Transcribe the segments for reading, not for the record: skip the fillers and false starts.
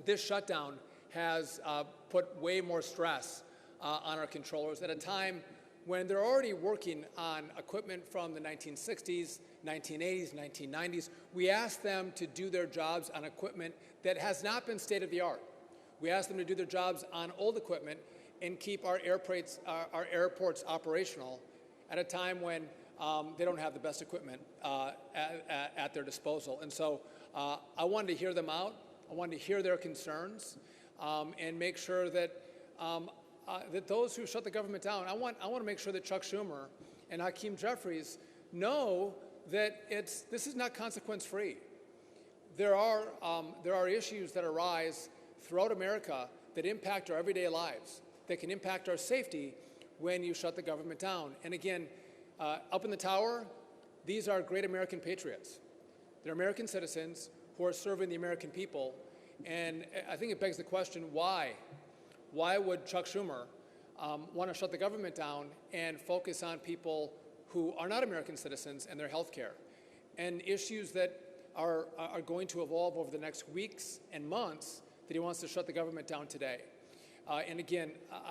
this shutdown has put way more stress on our controllers at a time when they're already working on equipment from the 1960s, 1980s, 1990s. We ask them to do their jobs on equipment that has not been state-of-the-art. We ask them to do their jobs on old equipment and keep our airports operational at a time when they don't have the best equipment at their disposal. And so I wanted to hear them out. I wanted to hear their concerns and make sure that that those who shut the government down, I want to make sure that Chuck Schumer and Hakeem Jeffries know that this is not consequence-free. There are issues that arise throughout America that impact our everyday lives, that can impact our safety when you shut the government down. And again, up in the tower, these are great American patriots. They're American citizens who are serving the American people. And I think it begs the question, why? Why would Chuck Schumer want to shut the government down and focus on people who are not American citizens and their health care, and issues that are going to evolve over the next weeks and months that he wants to shut the government down today? And again,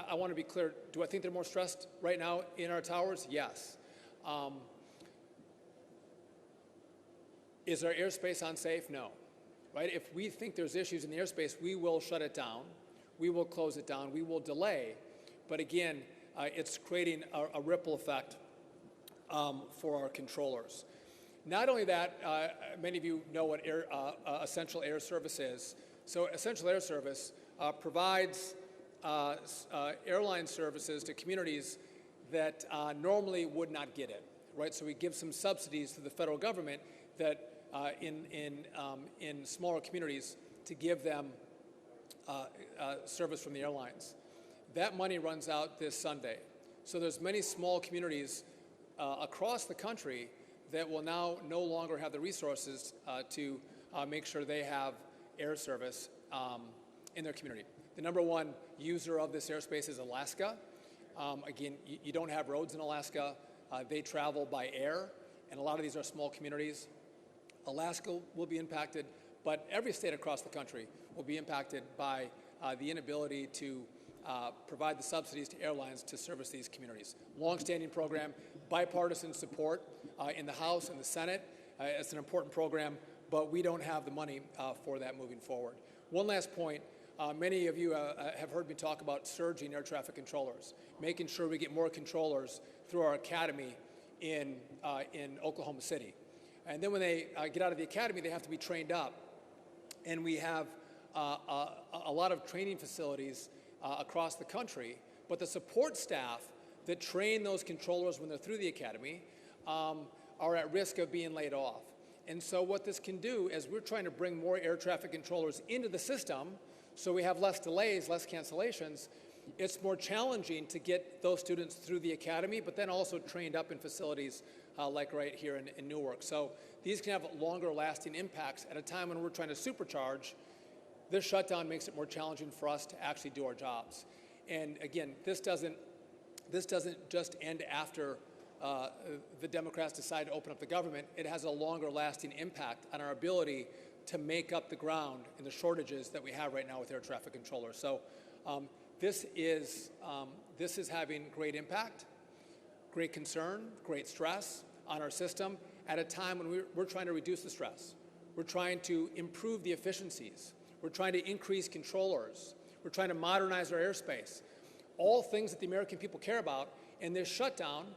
I want to be clear, do I think they're more stressed right now in our towers? Yes. Is our airspace unsafe? No. Right? If we think there's issues in the airspace, we will shut it down. We will close it down. We will delay. But again, it's creating a ripple effect for our controllers. Not only that, many of you know what essential air service is. So essential air service provides airline services to communities that normally would not get it, right? So we give some subsidies to the federal government that in smaller communities to give them service from the airlines. That money runs out this Sunday. So there's many small communities across the country that will now no longer have the resources to make sure they have air service in their community. The number one user of this airspace is Alaska. Again, you don't have roads in Alaska. They travel by air, and a lot of these are small communities. Alaska will be impacted, but every state across the country will be impacted by the inability to provide the subsidies to airlines to service these communities. Long-standing program, bipartisan support in the House and the Senate. It's an important program, but we don't have the money for that moving forward. One last point. Many of you have heard me talk about surging air traffic controllers, making sure we get more controllers through our academy in Oklahoma City. And then when they get out of the academy, they have to be trained up. And we have a lot of training facilities across the country, but the support staff that train those controllers when they're through the academy are at risk of being laid off. And so what this can do is we're trying to bring more air traffic controllers into the system so we have less delays, less cancellations. It's more challenging to get those students through the academy, but then also trained up in facilities like right here in Newark. So these can have longer lasting impacts at a time when we're trying to supercharge. This shutdown makes it more challenging for us to actually do our jobs. And again, this doesn't just end after the Democrats decide to open up the government. It has a longer lasting impact on our ability to make up the ground in the shortages that we have right now with air traffic controllers. So this is having great impact, great concern, great stress on our system at a time when we're trying to reduce the stress. We're trying to improve the efficiencies. We're trying to increase controllers. We're trying to modernize our airspace. All things that the American people care about. And this shutdown,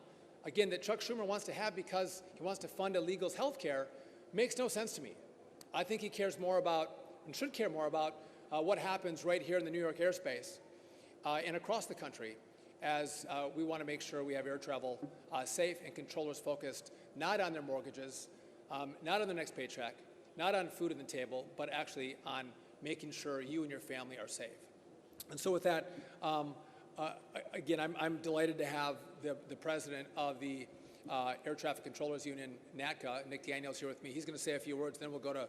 again, that Chuck Schumer wants to have because he wants to fund illegals' health care, makes no sense to me. I think he cares more about, and should care more about, what happens right here in the New York airspace and across the country as we want to make sure we have air travel safe and controllers focused not on their mortgages, not on their next paycheck, not on food on the table, but actually on making sure you and your family are safe. And so with that, again, I'm delighted to have the president of the Air Traffic Controllers Union, NATCA, Nick Daniels, here with me. He's going to say a few words, then we'll go to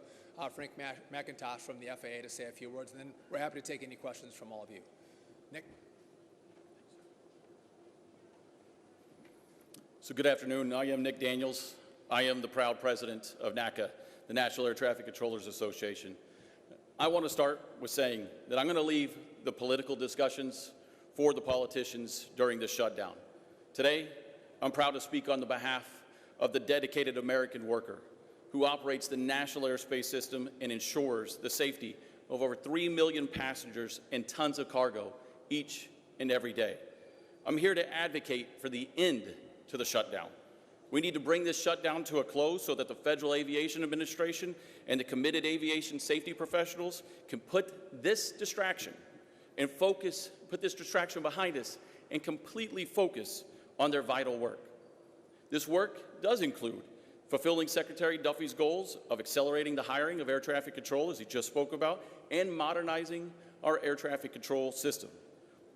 Frank McIntosh from the FAA to say a few words, and then we're happy to take any questions from all of you. Nick? So good afternoon. I am Nick Daniels. I am the proud president of NATCA, the National Air Traffic Controllers Association. I want to start with saying that I'm going to leave the political discussions for the politicians during this shutdown. Today, I'm proud to speak on the behalf of the dedicated American worker who operates the national airspace system and ensures the safety of over 3 million passengers and tons of cargo each and every day. I'm here to advocate for the end to the shutdown. We need to bring this shutdown to a close so that the Federal Aviation Administration and the committed aviation safety professionals can put this distraction behind us and completely focus on their vital work. This work does include fulfilling Secretary Duffy's goals of accelerating the hiring of air traffic control, as he just spoke about, and modernizing our air traffic control system.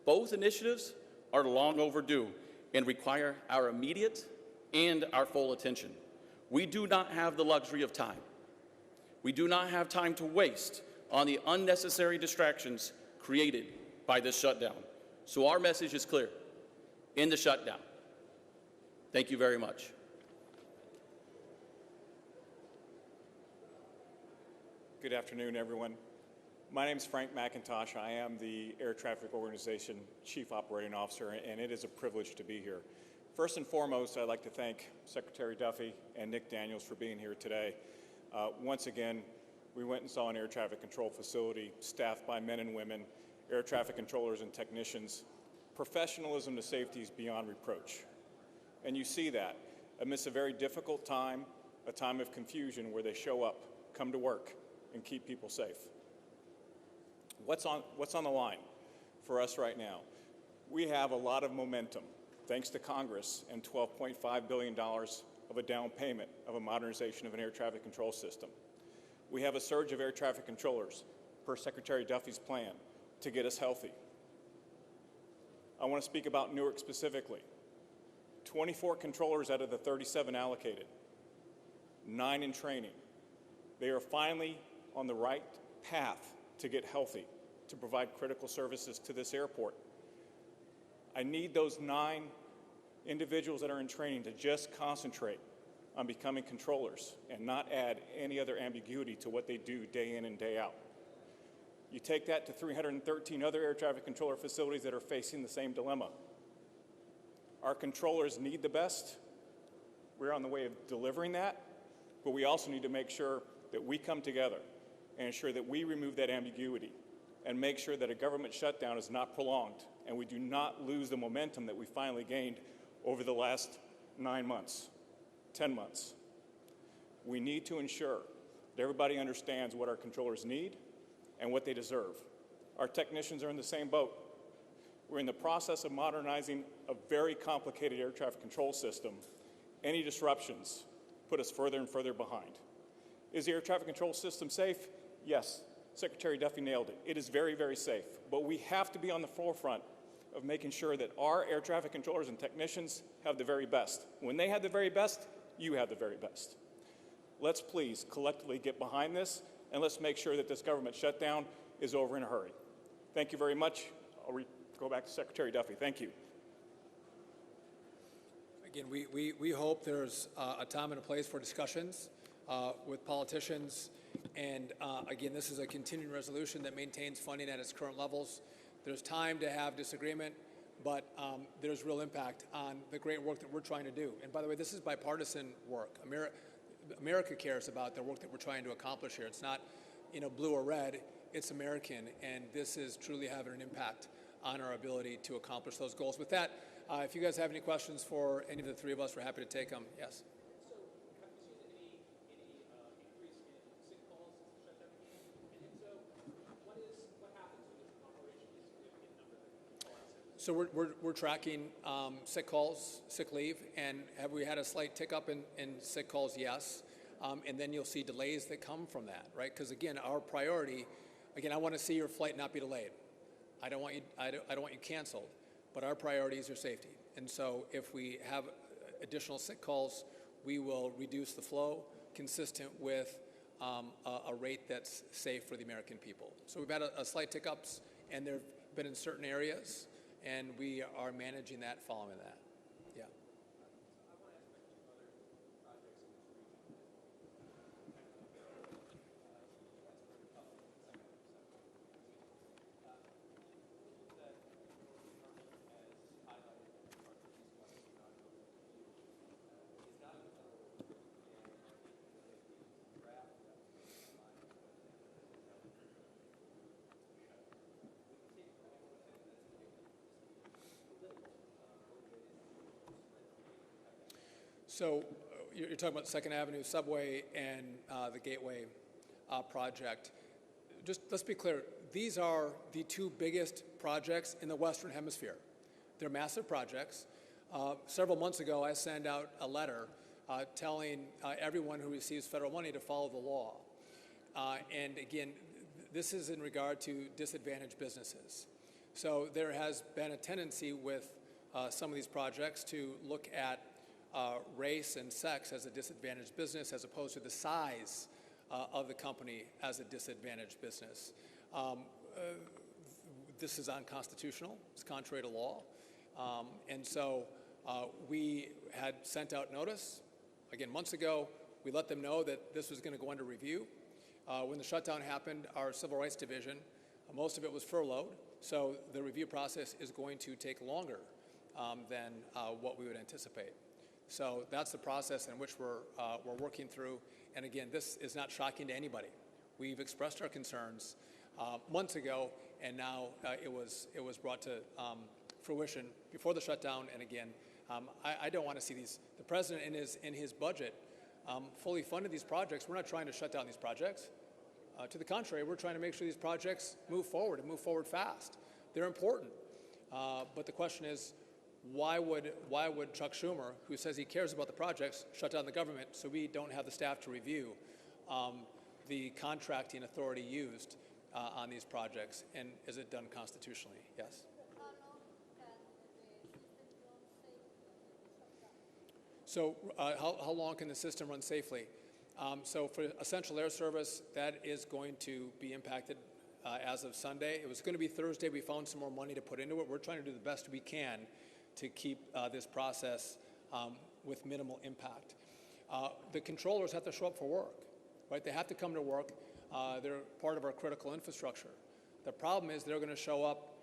Both initiatives are long overdue and require our immediate and our full attention. We do not have the luxury of time. We do not have time to waste on the unnecessary distractions created by this shutdown. So our message is clear: end the shutdown. Thank you very much. Good afternoon, everyone. My name is Frank McIntosh. I am the Air Traffic Organization Chief Operating Officer, and it is a privilege to be here. First and foremost, I'd like to thank Secretary Duffy and Nick Daniels for being here today. Once again, we went and saw an air traffic control facility staffed by men and women, air traffic controllers and technicians. Professionalism to safety is beyond reproach. And you see that amidst a very difficult time, a time of confusion where they show up, come to work, and keep people safe. What's on the line for us right now? We have a lot of momentum, thanks to Congress and $12.5 billion of a down payment of a modernization of an air traffic control system. We have a surge of air traffic controllers, per Secretary Duffy's plan, to get us healthy. I want to speak about Newark specifically. 24 controllers out of the 37 allocated, 9 in training. They are finally on the right path to get healthy, to provide critical services to this airport. I need those 9 individuals that are in training to just concentrate on becoming controllers and not add any other ambiguity to what they do day in and day out. You take that to 313 other air traffic controller facilities that are facing the same dilemma. Our controllers need the best. We're on the way of delivering that, but we also need to make sure that we come together and ensure that we remove that ambiguity and make sure that a government shutdown is not prolonged and we do not lose the momentum that we finally gained over the last 9 months, 10 months. We need to ensure that everybody understands what our controllers need and what they deserve. Our technicians are in the same boat. We're in the process of modernizing a very complicated air traffic control system. Any disruptions put us further and further behind. Is the air traffic control system safe? Yes. Secretary Duffy nailed it. It is very, very safe. But we have to be on the forefront of making sure that our air traffic controllers and technicians have the very best. When they have the very best, you have the very best. Let's please collectively get behind this, and let's make sure that this government shutdown is over in a hurry. Thank you very much. I'll go back to Secretary Duffy. Thank you. Again, we hope there's a time and a place for discussions with politicians. And again, this is a continuing resolution that maintains funding at its current levels. There's time to have disagreement, but there's real impact on the great work that we're trying to do. And by the way, this is bipartisan work. America cares about the work that we're trying to accomplish here. It's not, blue or red. It's American, and this is truly having an impact on our ability to accomplish those goals. With that, if you guys have any questions for any of the three of us, we're happy to take them. Yes. So we're tracking sick calls, sick leave, and have we had a slight tick up in sick calls? Yes. And then you'll see delays that come from that, right? Because again, our priority, I want to see your flight not be delayed. I don't want you canceled, but our priority is your safety. And so if we have additional sick calls, we will reduce the flow consistent with a rate that's safe for the American people. So we've had a slight tick ups, and they've been in certain areas, and we are managing that following that. Yeah. So you're talking about Second Avenue Subway and the Gateway project. Just let's be clear, these are the two biggest projects in the Western Hemisphere. They're massive projects. Several months ago, I sent out a letter telling everyone who receives federal money to follow the law. And again, this is in regard to disadvantaged businesses. So there has been a tendency with some of these projects to look at race and sex as a disadvantaged business as opposed to the size of the company as a disadvantaged business. This is unconstitutional. It's contrary to law. And so we had sent out notice, again, months ago. We let them know that this was going to go under review. When the shutdown happened, our Civil Rights Division, most of it was furloughed, so the review process is going to take longer than what we would anticipate. So that's the process in which we're working through. And again, this is not shocking to anybody. We've expressed our concerns months ago, and now it was brought to fruition before the shutdown. And again, I don't want to see these. The president in his budget fully funded these projects. We're not trying to shut down these projects. To the contrary, we're trying to make sure these projects move forward and move forward fast. They're important. But the question is, why would Chuck Schumer, who says he cares about the projects, shut down the government so we don't have the staff to review the contracting authority used on these projects? And is it done constitutionally? Yes. So how long can the system run safely? So for essential air service, that is going to be impacted as of Sunday. It was going to be Thursday. We found some more money to put into it. We're trying to do the best we can to keep this process with minimal impact. The controllers have to show up for work, right? They have to come to work. They're part of our critical infrastructure. The problem is they're going to show up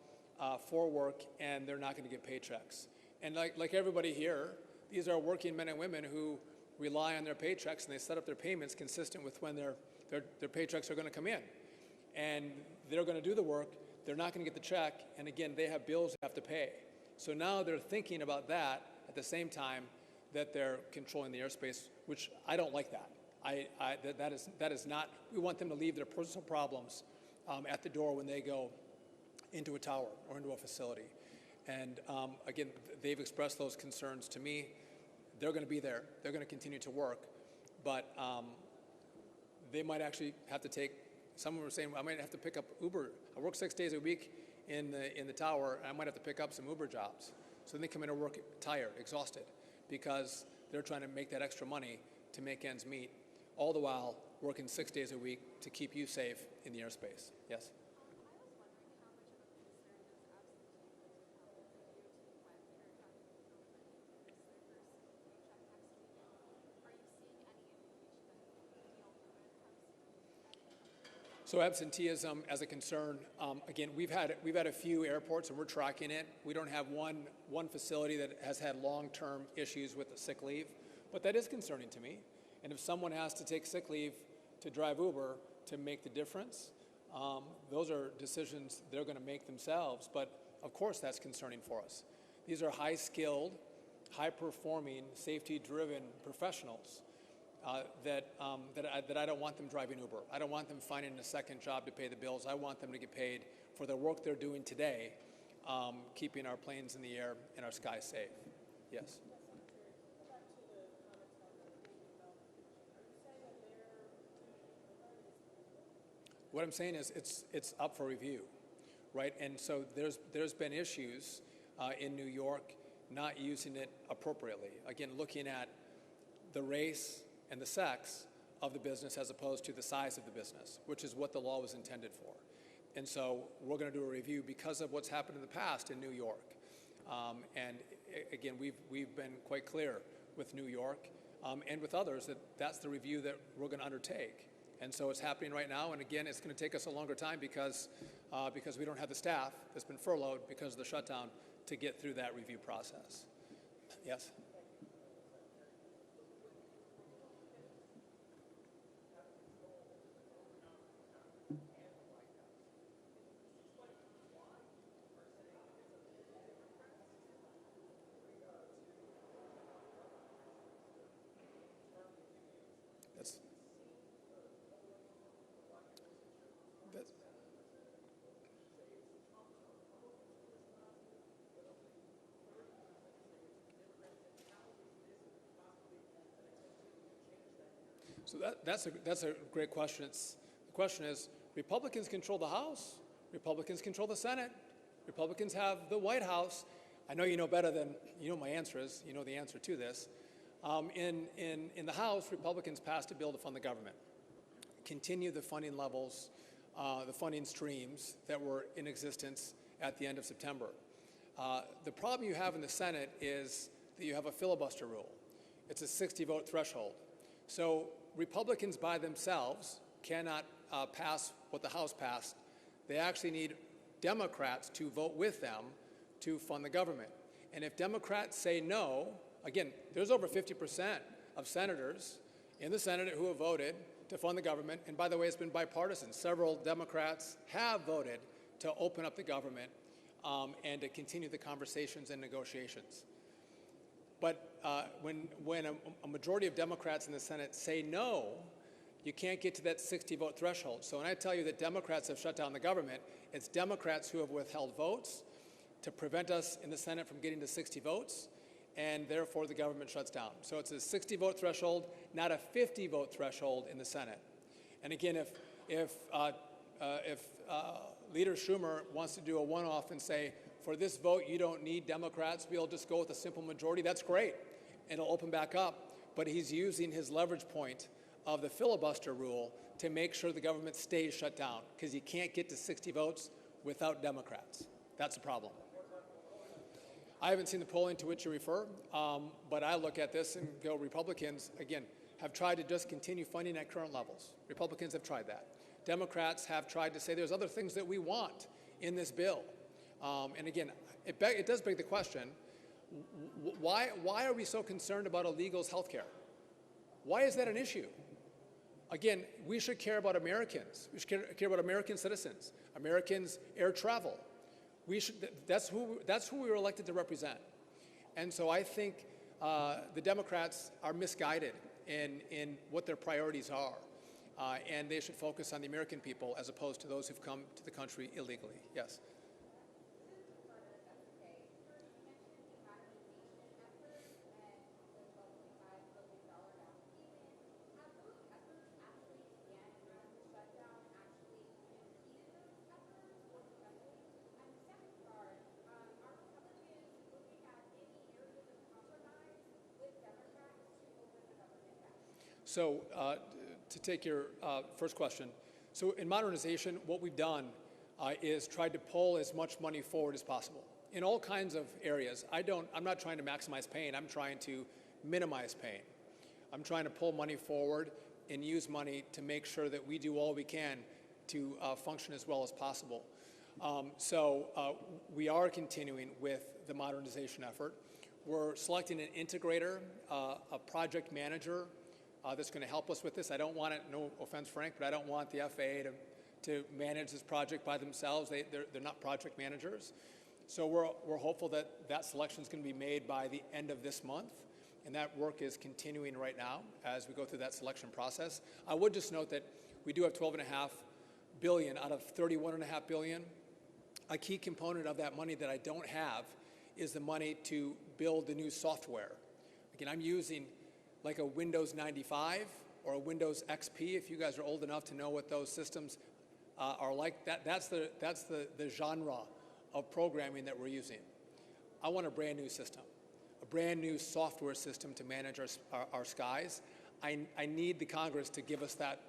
for work and they're not going to get paychecks. And like everybody here, these are working men and women who rely on their paychecks, and they set up their payments consistent with when their paychecks are going to come in. And they're going to do the work. They're not going to get the check. And again, they have bills they have to pay. So now they're thinking about that at the same time that they're controlling the airspace, which I don't like that. That is not, we want them to leave their personal problems at the door when they go into a tower or into a facility. And again, they've expressed those concerns to me. They're going to be there. They're going to continue to work. But they might actually have to take, someone was saying, I might have to pick up Uber. I work 6 days a week in the tower, and I might have to pick up some Uber jobs. So then they come in to work tired, exhausted, because they're trying to make that extra money to make ends meet, all the while working 6 days a week to keep you safe in the airspace. Yes? So absenteeism as a concern, again, we've had a few airports and we're tracking it. We don't have one facility that has had long-term issues with the sick leave, but that is concerning to me. And if someone has to take sick leave to drive Uber to make the difference, those are decisions they're going to make themselves. But of course, that's concerning for us. These are high-skilled, high-performing, safety-driven professionals. That I don't want them driving Uber. I don't want them finding a second job to pay the bills. I want them to get paid for the work they're doing today, keeping our planes in the air and our skies safe. Yes. What I'm saying is it's up for review, right? And so there's been issues in New York not using it appropriately. Again, looking at the race and the sex of the business as opposed to the size of the business, which is what the law was intended for. And so we're going to do a review because of what's happened in the past in New York. And again, we've been quite clear with New York and with others that that's the review that we're going to undertake. And so it's happening right now. And again, it's going to take us a longer time because we don't have the staff that's been furloughed because of the shutdown to get through that review process. Yes? So that's a great question. The question is, Republicans control the House, Republicans control the Senate, Republicans have the White House. I know you know better than you know my answer is. You know the answer to this. In the House, Republicans passed a bill to fund the government, continue the funding levels, the funding streams that were in existence at the end of September. The problem you have in the Senate is that you have a filibuster rule. It's a 60-vote threshold. So Republicans by themselves cannot pass what the House passed. They actually need Democrats to vote with them to fund the government. And if Democrats say no, again, there's over 50% of senators in the Senate who have voted to fund the government. And by the way, it's been bipartisan. Several Democrats have voted to open up the government and to continue the conversations and negotiations. But when a majority of Democrats in the Senate say no, you can't get to that 60-vote threshold. So when I tell you that Democrats have shut down the government, it's Democrats who have withheld votes to prevent us in the Senate from getting to 60 votes, and therefore the government shuts down. So it's a 60-vote threshold, not a 50-vote threshold in the Senate. And again, if Leader Schumer wants to do a one-off and say, for this vote, you don't need Democrats, we'll just go with a simple majority, that's great. And it'll open back up. But he's using his leverage point of the filibuster rule to make sure the government stays shut down, because you can't get to 60 votes without Democrats. That's a problem. I haven't seen the polling to which you refer, but I look at this and go, Republicans, again, have tried to just continue funding at current levels. Republicans have tried that. Democrats have tried to say there's other things that we want in this bill. And again, it does beg the question, why are we so concerned about illegals' health care? Why is that an issue? Again, we should care about Americans. We should care about American citizens, Americans' air travel. That's who we were elected to represent. And so I think the Democrats are misguided in what their priorities are. And they should focus on the American people as opposed to those who've come to the country illegally. Yes. So to take your first question, so in modernization, what we've done is tried to pull as much money forward as possible in all kinds of areas. I'm not trying to maximize pain. I'm trying to minimize pain. I'm trying to pull money forward and use money to make sure that we do all we can to function as well as possible. So we are continuing with the modernization effort. We're selecting an integrator, a project manager, that's going to help us with this. I don't want it, no offense, Frank, but I don't want the FAA to manage this project by themselves. They're not project managers. So we're hopeful that that selection is going to be made by the end of this month, and that work is continuing right now as we go through that selection process. I would just note that we do have $12.5 billion out of $31.5 billion. A key component of that money that I don't have is the money to build the new software. Again, I'm using like a Windows 95 or a Windows XP, if you guys are old enough to know what those systems are like. That's the genre of programming that we're using. I want a brand new system, a brand new software system to manage our skies. I need the Congress to give us that,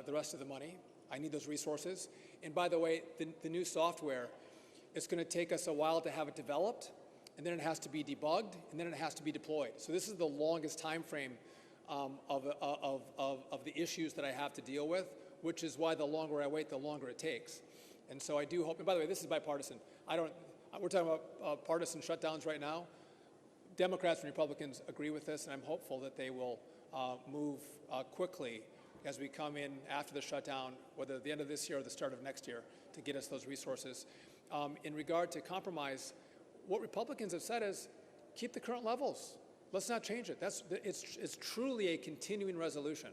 the rest of the money. I need those resources. And by the way, the new software, it's going to take us a while to have it developed, and then it has to be debugged, and then it has to be deployed. So this is the longest time frame of the issues that I have to deal with, which is why the longer I wait, the longer it takes. And so I do hope, and by the way, this is bipartisan. We're talking about partisan shutdowns right now. Democrats and Republicans agree with this, and I'm hopeful that they will move quickly as we come in after the shutdown, whether at the end of this year or the start of next year, to get us those resources. In regard to compromise, what Republicans have said is, keep the current levels. Let's not change it. It's truly a continuing resolution.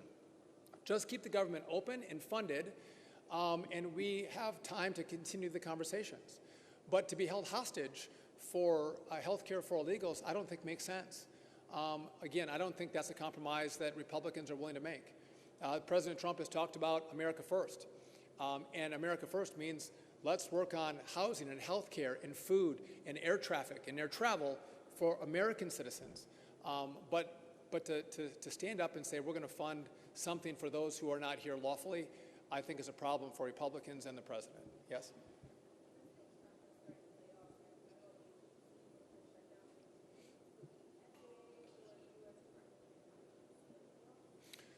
Just keep the government open and funded, and we have time to continue the conversations. But to be held hostage for health care for illegals, I don't think makes sense. again, I don't think that's a compromise that Republicans are willing to make. President Trump has talked about America First. And America First means let's work on housing and health care and food and air traffic and air travel for American citizens. But to stand up and say we're going to fund something for those who are not here lawfully, I think is a problem for Republicans and the president. Yes?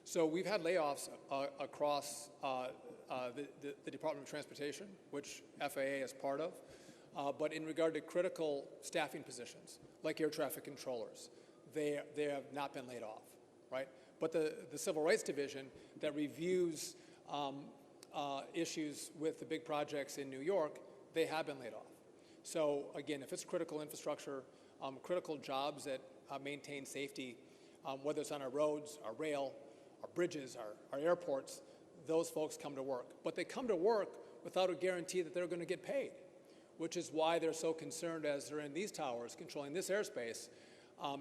So we've had layoffs across the Department of Transportation, which FAA is part of. But in regard to critical staffing positions, like air traffic controllers, they have not been laid off, right? But the Civil Rights Division that reviews issues with the big projects in New York, they have been laid off. So again, if it's critical infrastructure, critical jobs that maintain safety, whether it's on our roads, our rail, our bridges, our airports, those folks come to work. But they come to work without a guarantee that they're going to get paid, which is why they're so concerned as they're in these towers, controlling this airspace,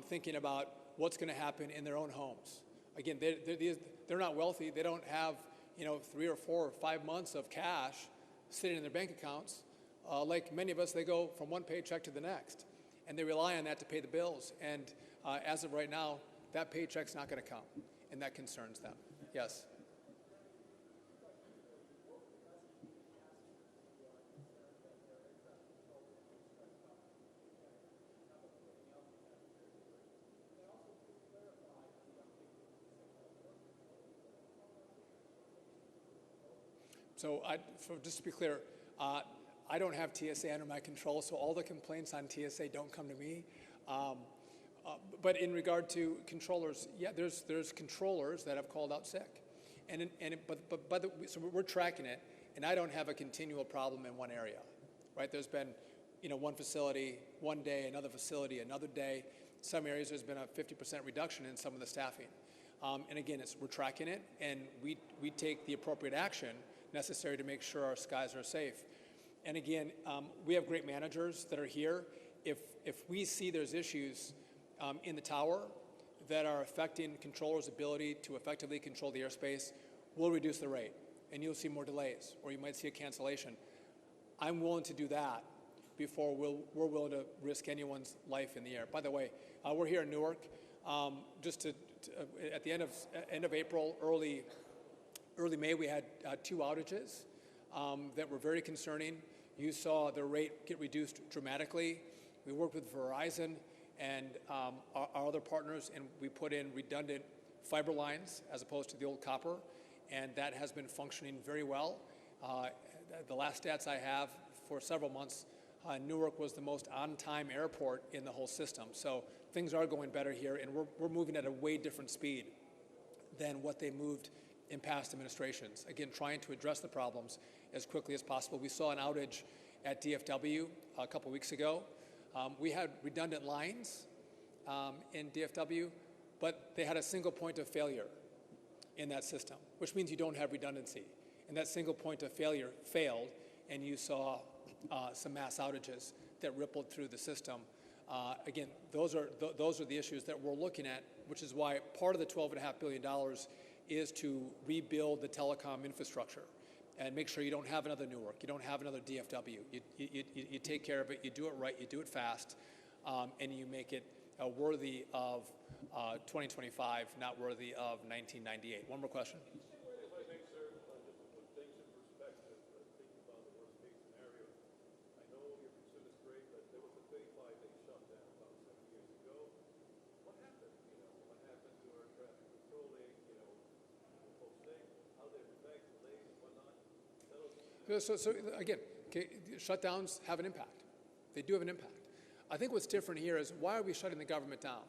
thinking about what's going to happen in their own homes. Again, they're not wealthy. They don't have 3 or 4 or 5 months of cash sitting in their bank accounts. Like many of us, they go from one paycheck to the next, and they rely on that to pay the bills. And as of right now, that paycheck's not going to come, and that concerns them. Yes. So just to be clear, I don't have TSA under my control, so all the complaints on TSA don't come to me. But in regard to controllers, yeah, there's controllers that have called out sick, so we're tracking it, and I don't have a continual problem in one area, right? There's been, one facility one day, another facility another day. Some areas there's been a 50% reduction in some of the staffing, and again, we're tracking it, and we take the appropriate action necessary to make sure our skies are safe. And again, we have great managers that are here. If we see there's issues in the tower that are affecting controllers' ability to effectively control the airspace, we'll reduce the rate, and you'll see more delays, or you might see a cancellation. I'm willing to do that before we're willing to risk anyone's life in the air. By the way, we're here in Newark. At the end of April, early May, we had 2 outages that were very concerning. You saw the rate get reduced dramatically. We worked with Verizon and our other partners, and we put in redundant fiber lines as opposed to the old copper, and that has been functioning very well. The last stats I have for several months, Newark was the most on-time airport in the whole system. So things are going better here, and we're moving at a way different speed than what they moved in past administrations. Again, trying to address the problems as quickly as possible. We saw an outage at DFW a couple weeks ago. We had redundant lines in DFW, but they had a single point of failure in that system, which means you don't have redundancy. And that single point of failure failed, and you saw some mass outages that rippled through the system. Again, those are the issues that we're looking at, which is why part of the $12.5 billion is to rebuild the telecom infrastructure and make sure you don't have another Newark, you don't have another DFW. You take care of it, you do it right, you do it fast, and you make it worthy of 2025, not worthy of 1998. One more question. So again, shutdowns have an impact. They do have an impact. I think what's different here is, why are we shutting the government down,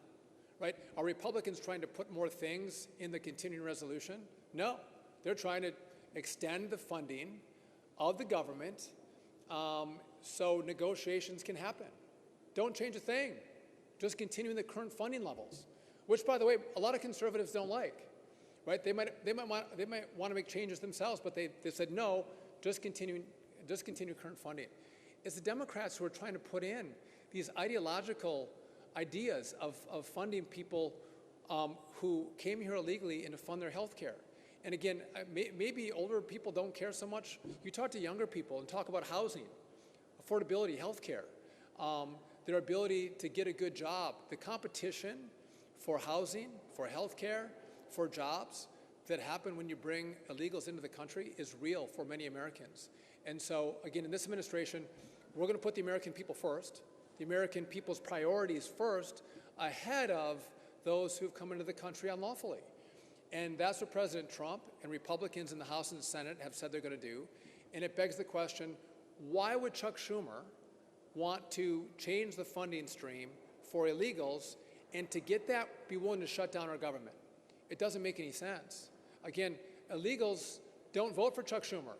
right? Are Republicans trying to put more things in the continuing resolution? No, they're trying to extend the funding of the government so negotiations can happen. Don't change a thing. Just continue the current funding levels, which, by the way, a lot of conservatives don't like, right? They might want to make changes themselves, but they said no. Just continue current funding. It's the Democrats who are trying to put in these ideological ideas of funding people who came here illegally and to fund their health care. And again, maybe older people don't care so much. You talk to younger people and talk about housing, affordability, health care, their ability to get a good job. The competition for housing, for health care, for jobs that happen when you bring illegals into the country is real for many Americans. And so, again, in this administration, we're going to put the American people first, the American people's priorities first, ahead of those who've come into the country unlawfully. And that's what President Trump and Republicans in the House and the Senate have said they're going to do. And it begs the question, why would Chuck Schumer want to change the funding stream for illegals and to get that be willing to shut down our government? It doesn't make any sense. Again, illegals don't vote for Chuck Schumer.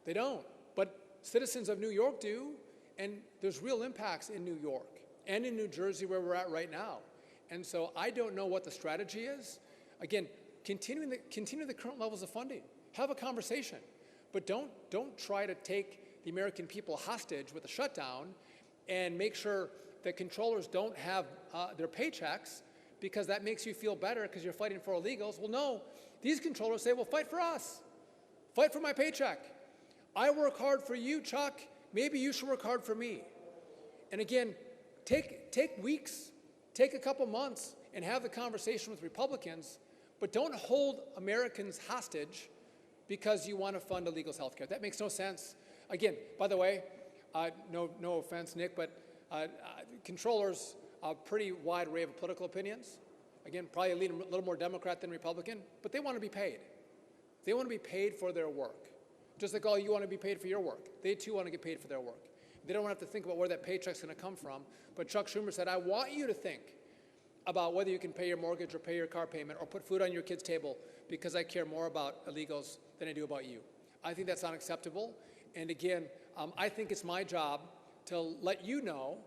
They don't. But citizens of New York do, and there's real impacts in New York and in New Jersey where we're at right now. And so I don't know what the strategy is. Again, continue the current levels of funding. Have a conversation. But don't try to take the American people hostage with a shutdown and make sure that controllers don't have their paychecks because that makes you feel better because you're fighting for illegals. Well, no. These controllers say, well, fight for us. Fight for my paycheck. I work hard for you, Chuck. Maybe you should work hard for me. And again, take weeks, take a couple months, and have the conversation with Republicans, but don't hold Americans hostage because you want to fund illegals' health care. That makes no sense. Again, by the way, no offense, Nick, but controllers a pretty wide array of political opinions. Again, probably lean a little more Democrat than Republican, but they want to be paid. They want to be paid for their work. Just like all you want to be paid for your work. They too want to get paid for their work. They don't have to think about where that paycheck's going to come from. But Chuck Schumer said, I want you to think about whether you can pay your mortgage or pay your car payment or put food on your kid's table because I care more about illegals than I do about you. I think that's unacceptable. And again, I think it's my job to let you know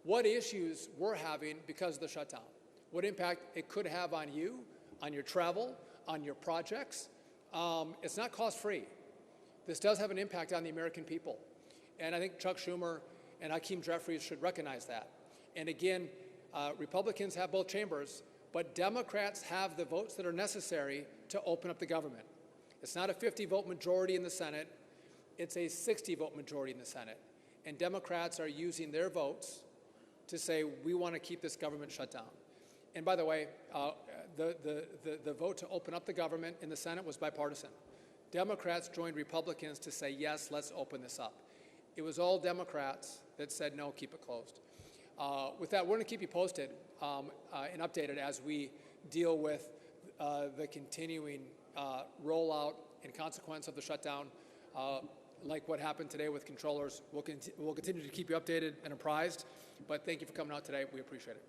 what issues we're having because of the shutdown, what impact it could have on you, on your travel, on your projects. It's not cost-free. This does have an impact on the American people. And I think Chuck Schumer and Hakeem Jeffries should recognize that. And again, Republicans have both chambers, but Democrats have the votes that are necessary to open up the government. It's not a 50-vote majority in the Senate. It's a 60-vote majority in the Senate. And Democrats are using their votes to say, we want to keep this government shut down. And by the way, the vote to open up the government in the Senate was bipartisan. Democrats joined Republicans to say, yes, let's open this up. It was all Democrats that said, no, keep it closed. With that, we're going to keep you posted and updated as we deal with the continuing rollout and consequence of the shutdown. Like what happened today with controllers, we'll continue to keep you updated and apprised. But thank you for coming out today. We appreciate it.